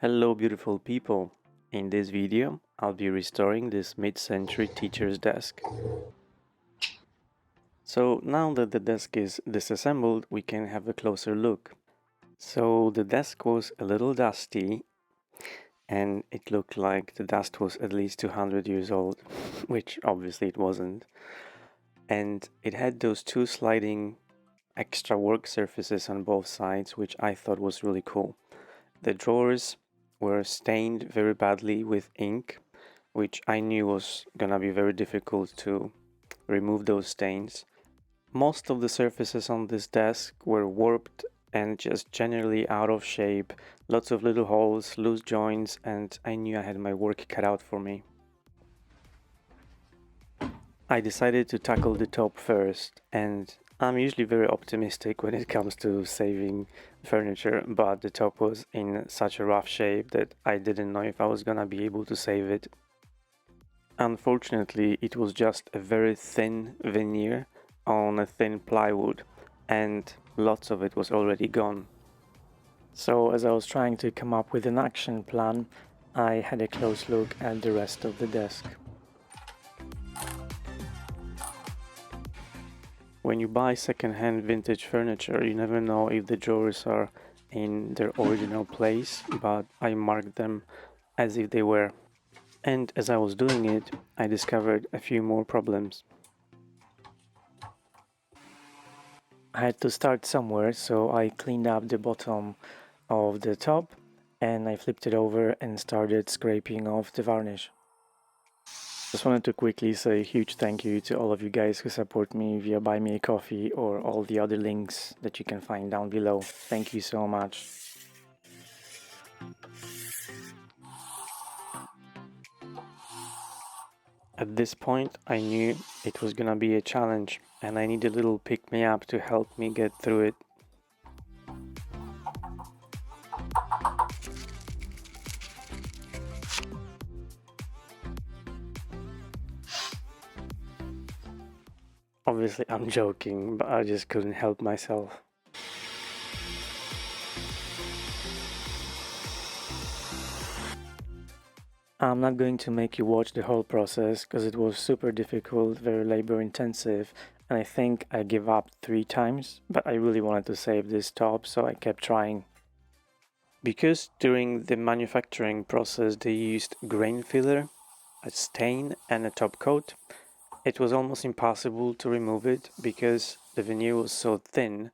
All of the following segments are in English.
Hello beautiful people, in this video I'll be restoring this mid-century teacher's desk. So now that the desk is disassembled, we can have a closer look. So the desk was a little dusty and it looked like the dust was at least 200 years old, which obviously it wasn't. And it had those two sliding extra work surfaces on both sides, which I thought was really cool. The drawers were stained very badly with ink, which I knew was gonna be very difficult to remove those stains. Most of the surfaces on this desk were warped and just generally out of shape, lots of little holes, loose joints, and I knew I had my work cut out for me. I decided to tackle the top first, and I'm usually very optimistic when it comes to saving furniture, but the top was in such a rough shape that I didn't know if I was gonna be able to save it. Unfortunately, it was just a very thin veneer on a thin plywood, and lots of it was already gone. So as I was trying to come up with an action plan, I had a close look at the rest of the desk. When you buy second-hand vintage furniture, you never know if the drawers are in their original place, but I marked them as if they were. And as I was doing it, I discovered a few more problems. I had to start somewhere, so I cleaned up the bottom of the top and I flipped it over and started scraping off the varnish. Just wanted to quickly say a huge thank you to all of you guys who support me via Buy Me a Coffee or all the other links that you can find down below. Thank you so much. At this point, I knew it was gonna be a challenge and I need a little pick-me-up to help me get through it. Obviously, I'm joking, but I just couldn't help myself. I'm not going to make you watch the whole process because it was super difficult, very labor intensive, and I think I gave up 3 times, but I really wanted to save this top, so I kept trying. Because during the manufacturing process they used grain filler, a stain and a top coat, it was almost impossible to remove it because the veneer was so thin.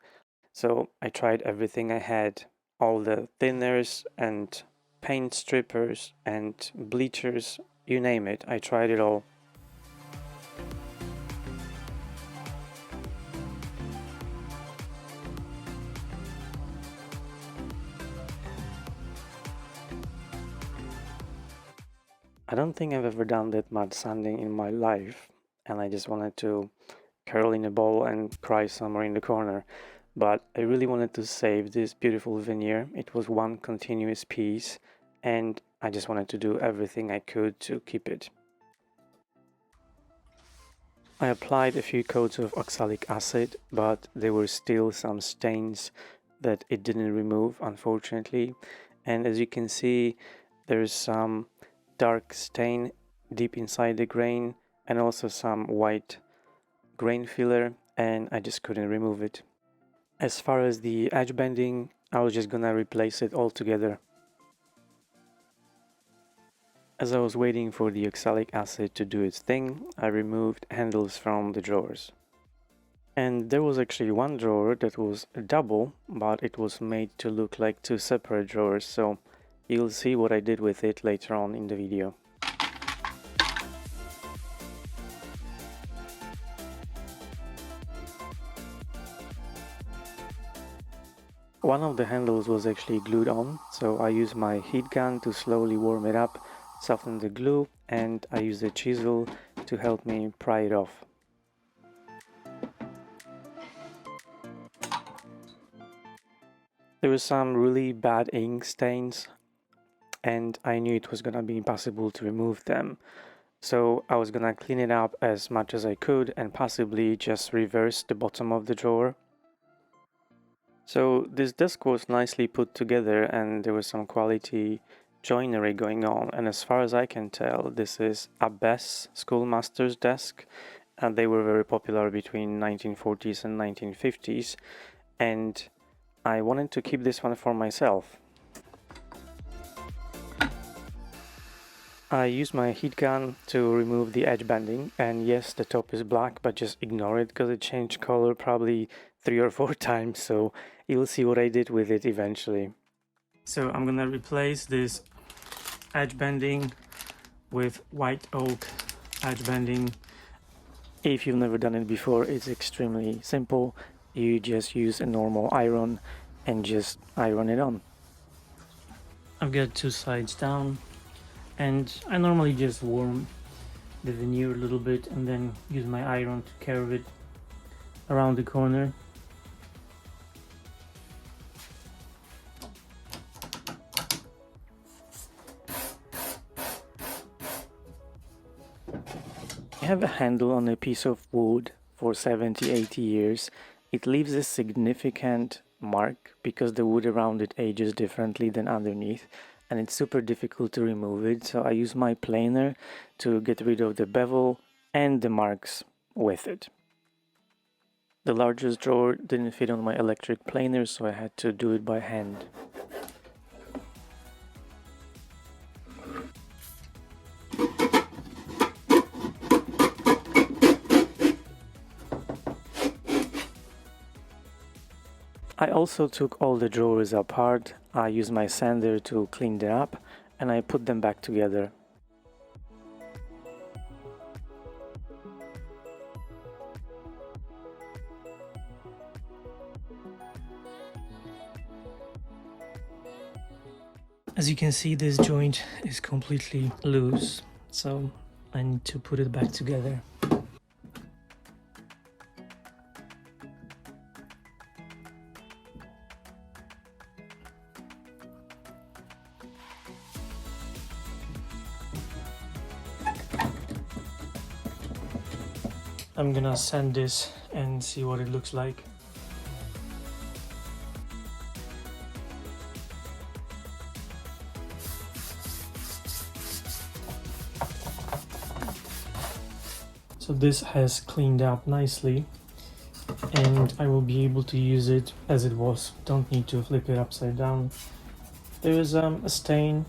So I tried everything I had, all the thinners and paint strippers and bleachers, you name it, I tried it all. I don't think I've ever done that much sanding in my life, and I just wanted to curl in a ball and cry somewhere in the corner. But I really wanted to save this beautiful veneer. It was one continuous piece, and I just wanted to do everything I could to keep it. I applied a few coats of oxalic acid, but there were still some stains that it didn't remove, unfortunately. And as you can see, there's some dark stain deep inside the grain and also some white grain filler, and I just couldn't remove it. As far as the edge bending, I was just gonna replace it altogether. As I was waiting for the oxalic acid to do its thing, I removed handles from the drawers. And there was actually one drawer that was a double, but it was made to look like 2 separate drawers, so you'll see what I did with it later on in the video. One of the handles was actually glued on, so I used my heat gun to slowly warm it up, soften the glue, and I used a chisel to help me pry it off. There were some really bad ink stains, and I knew it was gonna be impossible to remove them. So I was gonna clean it up as much as I could and possibly just reverse the bottom of the drawer. So this desk was nicely put together and there was some quality joinery going on, and as far as I can tell, this is Abbess Schoolmaster's desk, and they were very popular between 1940s and 1950s, and I wanted to keep this one for myself. I used my heat gun to remove the edge banding, and yes, the top is black, but just ignore it because it changed color probably 3 or 4 times, so you'll see what I did with it eventually. So I'm gonna replace this edge banding with white oak edge banding. If you've never done it before, it's extremely simple. You just use a normal iron and just iron it on. I've got 2 sides down, and I normally just warm the veneer a little bit and then use my iron to curve it around the corner. I have a handle on a piece of wood for 70-80 years. It leaves a significant mark because the wood around it ages differently than underneath, and it's super difficult to remove it, so I use my planer to get rid of the bevel and the marks with it. The largest drawer didn't fit on my electric planer, so I had to do it by hand. I also took all the drawers apart. I used my sander to clean them up and I put them back together. As you can see, this joint is completely loose, so I need to put it back together. I'm gonna sand this and see what it looks like. So this has cleaned up nicely and I will be able to use it as it was. Don't need to flip it upside down. There is a stain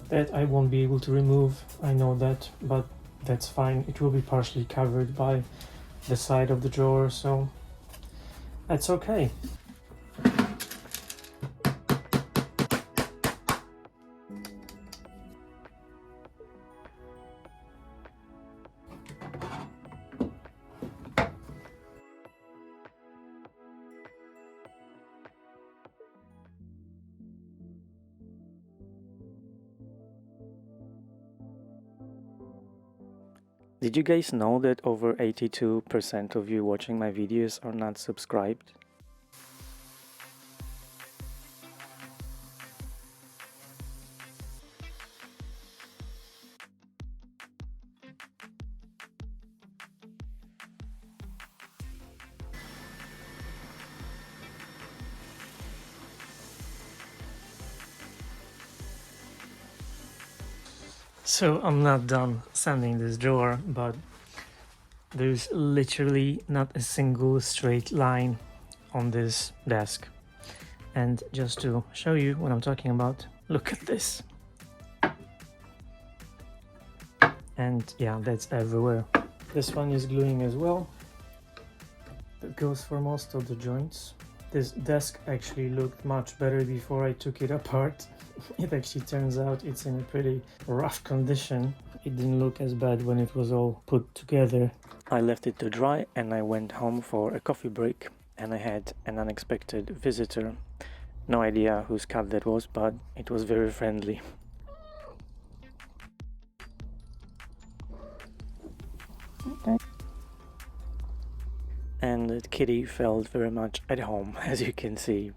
that I won't be able to remove, I know that, but that's fine. It will be partially covered by the side of the drawer, so that's okay. Did you guys know that over 82% of you watching my videos are not subscribed? So I'm not done sanding this drawer, but there's literally not a single straight line on this desk. And just to show you what I'm talking about, look at this. And yeah, that's everywhere. This one is gluing as well. That goes for most of the joints. This desk actually looked much better before I took it apart. It actually turns out it's in a pretty rough condition. It didn't look as bad when it was all put together. I left it to dry and I went home for a coffee break and I had an unexpected visitor. No idea whose cat that was, but it was very friendly. Okay. And the kitty felt very much at home, as you can see.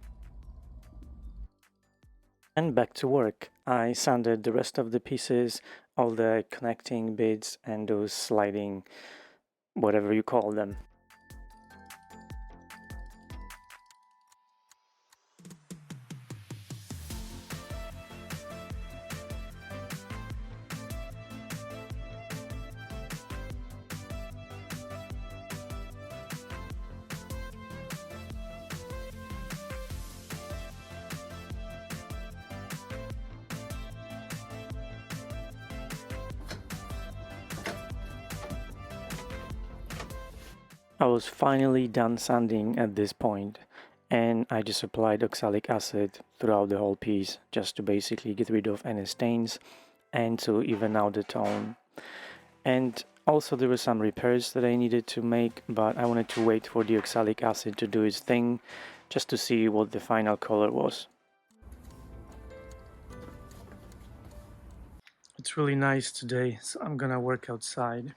And back to work. I sanded the rest of the pieces, all the connecting bits and those sliding, whatever you call them. I was finally done sanding at this point, and I just applied oxalic acid throughout the whole piece just to basically get rid of any stains and to even out the tone. And also there were some repairs that I needed to make, but I wanted to wait for the oxalic acid to do its thing just to see what the final color was. It's really nice today, so I'm gonna work outside.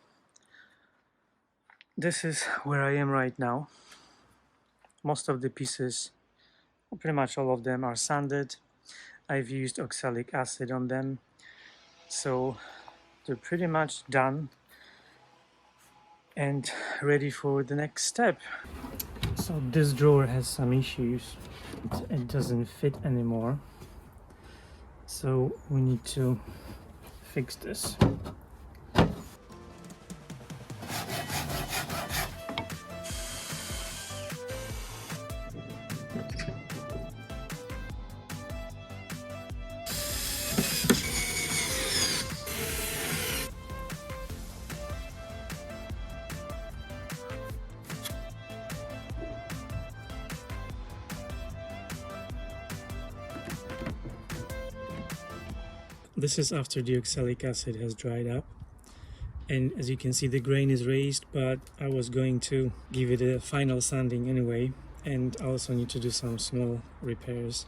This is where I am right now. Most of the pieces, pretty much all of them, are sanded. I've used oxalic acid on them, so they're pretty much done and ready for the next step. So this drawer has some issues. It doesn't fit anymore, so we need to fix this. This is after the oxalic acid has dried up, and as you can see the grain is raised, but I was going to give it a final sanding anyway, and I also need to do some small repairs.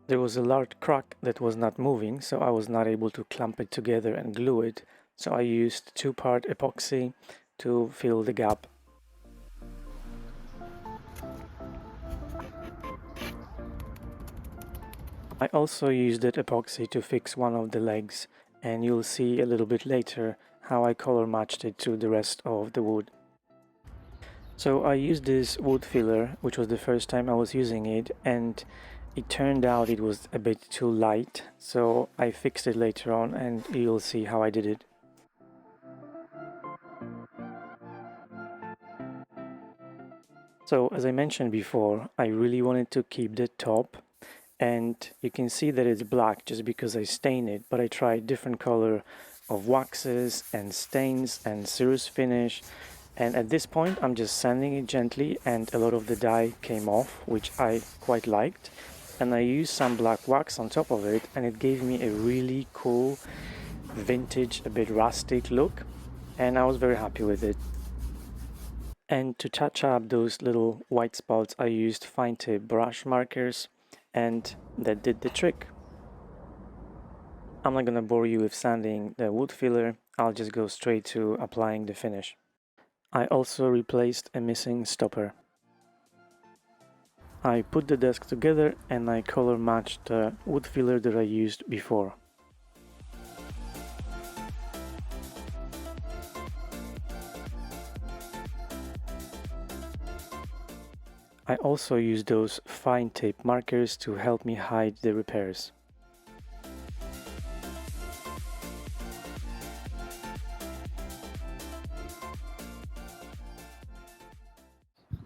There was a large crack that was not moving, so I was not able to clamp it together and glue it, so I used 2-part epoxy to fill the gap. I also used that epoxy to fix one of the legs, and you'll see a little bit later how I color matched it to the rest of the wood. So I used this wood filler, which was the first time I was using it, and it turned out it was a bit too light, so I fixed it later on and you'll see how I did it. So as I mentioned before, I really wanted to keep the top, and you can see that it's black just because I stained it, but I tried different color of waxes and stains and cirrus finish, and at this point I'm just sanding it gently and a lot of the dye came off, which I quite liked. And I used some black wax on top of it, and it gave me a really cool vintage, a bit rustic look, and I was very happy with it. And to touch up those little white spots, I used fine tip brush markers, and that did the trick. I'm not gonna bore you with sanding the wood filler, I'll just go straight to applying the finish. I also replaced a missing stopper. I put the desk together and I color matched the wood filler that I used before. I also used those fine tip markers to help me hide the repairs.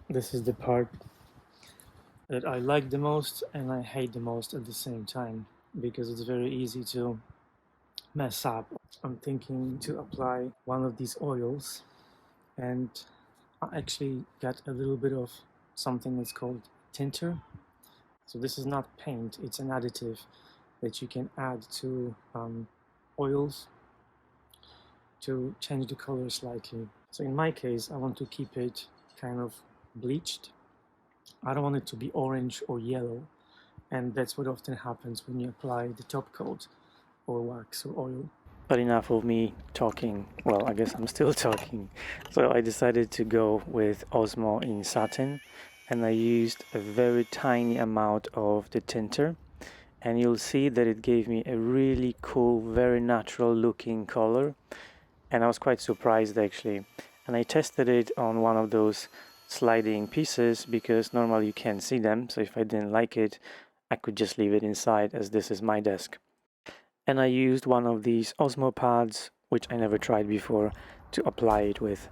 This is the part that I like the most and I hate the most at the same time, because it's very easy to mess up. I'm thinking to apply one of these oils, and I actually got a little bit of something that's called tinter. So this is not paint, it's an additive that you can add to oils to change the color slightly. So in my case, I want to keep it kind of bleached. I don't want it to be orange or yellow, and that's what often happens when you apply the top coat or wax or oil. But enough of me talking. Well, I guess I'm still talking. So I decided to go with Osmo in satin, and I used a very tiny amount of the tinter, and you'll see that it gave me a really cool, very natural looking color, and I was quite surprised actually. And I tested it on one of those sliding pieces because normally you can't see them, so if I didn't like it I could just leave it inside, as this is my desk. And I used one of these Osmo pads, which I never tried before, to apply it with.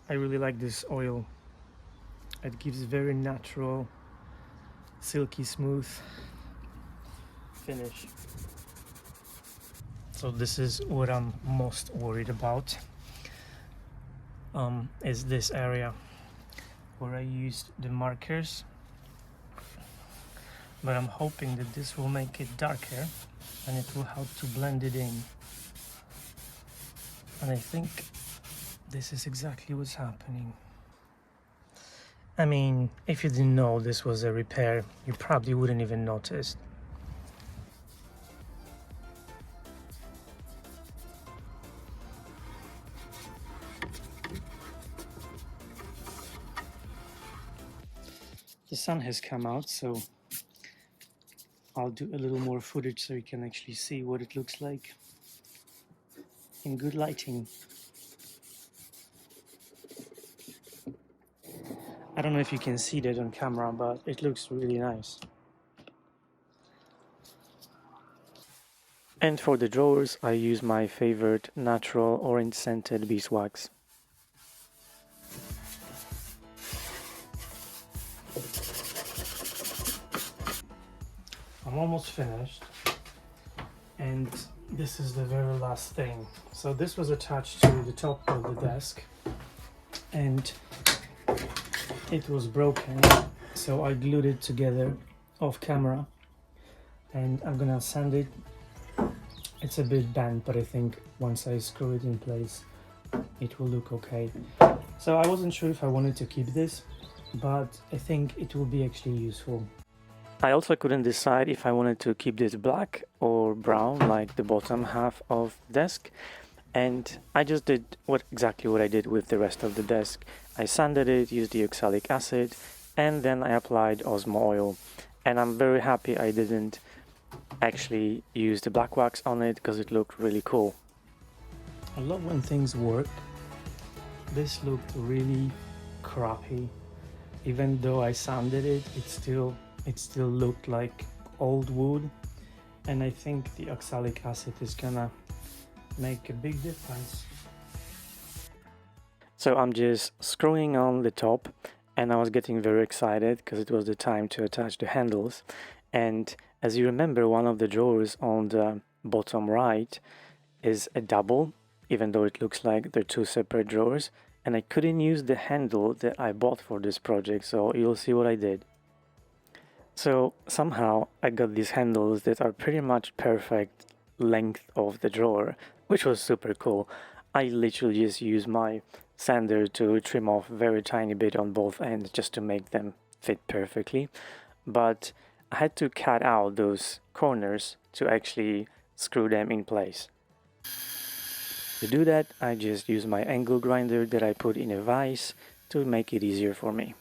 I really like this oil. It gives very natural, silky smooth finish. So this is what I'm most worried about, is this area where I used the markers, but I'm hoping that this will make it darker and it will help to blend it in. And I think this is exactly what's happening. I mean, if you didn't know this was a repair, you probably wouldn't even notice. The sun has come out, so I'll do a little more footage so you can actually see what it looks like in good lighting. I don't know if you can see that on camera, but it looks really nice. And for the drawers, I use my favorite natural orange scented beeswax. I'm almost finished, and this is the very last thing. So this was attached to the top of the desk and it was broken, so I glued it together off camera and I'm gonna sand it. It's a bit bent, but I think once I screw it in place it will look okay. So I wasn't sure if I wanted to keep this, but I think it will be actually useful. I also couldn't decide if I wanted to keep this black or brown like the bottom half of the desk, and I just did exactly what I did with the rest of the desk. I sanded it, used the oxalic acid, and then I applied Osmo oil, and I'm very happy I didn't actually use the black wax on it because it looked really cool. I love when things work. This looked really crappy. Even though I sanded it, it still looked like old wood, and I think the oxalic acid is gonna make a big difference. So I'm just screwing on the top, and I was getting very excited because it was the time to attach the handles. And as you remember, one of the drawers on the bottom right is a double, even though it looks like they're two separate drawers, and I couldn't use the handle that I bought for this project, so you'll see what I did. So somehow I got these handles that are pretty much perfect length of the drawer, which was super cool. I literally just used my sander to trim off a very tiny bit on both ends just to make them fit perfectly, but I had to cut out those corners to actually screw them in place. To do that, I just use my angle grinder that I put in a vise to make it easier for me.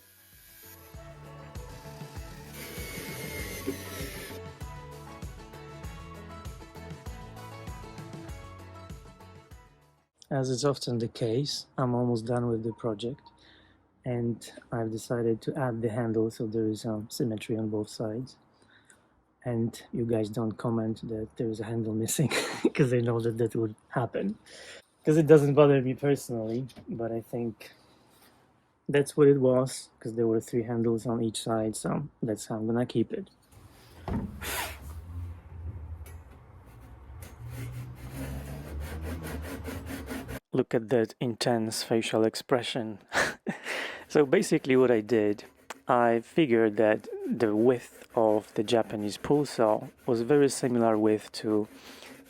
As is often the case, I'm almost done with the project, and I've decided to add the handle so there is symmetry on both sides. And you guys don't comment that there is a handle missing because I know that would happen. Because it doesn't bother me personally, but I think that's what it was, because there were 3 handles on each side, so that's how I'm gonna keep it. Look at that intense facial expression. So basically what I did, I figured that the width of the Japanese pull saw was very similar width to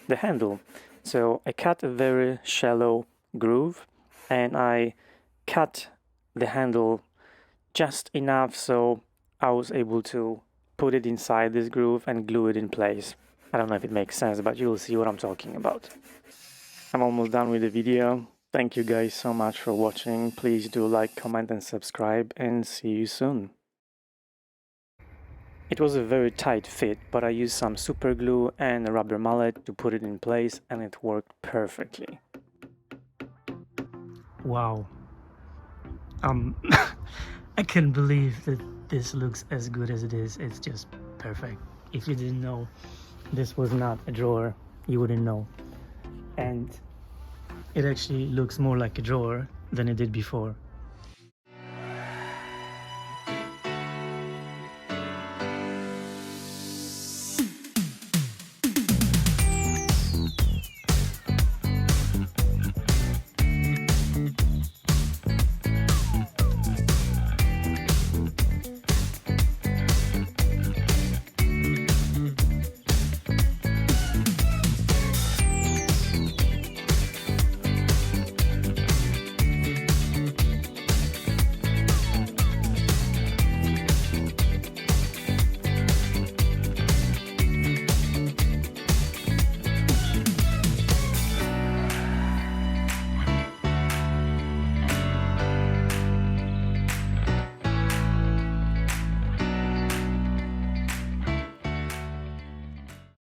the handle. So I cut a very shallow groove and I cut the handle just enough so I was able to put it inside this groove and glue it in place. I don't know if it makes sense, but you'll see what I'm talking about. I'm almost done with the video. Thank you guys so much for watching. Please do like, comment and subscribe, and see you soon. It was a very tight fit, but I used some super glue and a rubber mallet to put it in place, and it worked perfectly. Wow. I can't believe that this looks as good as it is. It's just perfect. if you didn't know this was not a drawer, you wouldn't know. And it actually looks more like a drawer than it did before.